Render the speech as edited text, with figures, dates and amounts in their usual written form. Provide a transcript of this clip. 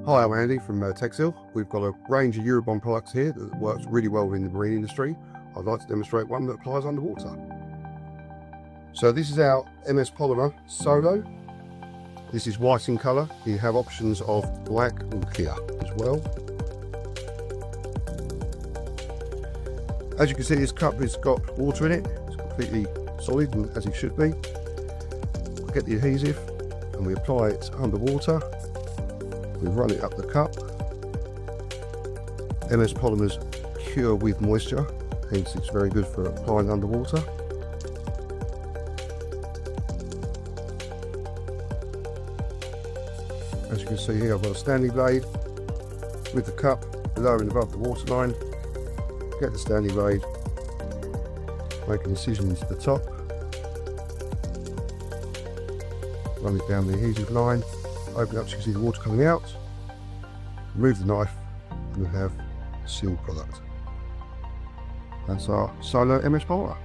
Hi, I'm Andy from Texil. We've got a range of Eurobond products here that works really well in the marine industry. I'd like to demonstrate one that applies underwater. So this is our MS Polymer Solo. This is white in colour. You have options of black and clear as well. As you can see, this cup has got water in it. It's completely solid, and as it should be. We get the adhesive and we apply it underwater. We run it up the cup. MS Polymers cure with moisture, hence it's very good for applying underwater. As you can see here, I've got a standing blade with the cup below and above the waterline. Get the standing blade, make an incision into the top, run it down the adhesive line, open it up so you can see the water coming out, remove the knife, and we have a sealed product. That's our Solo MS Polymer.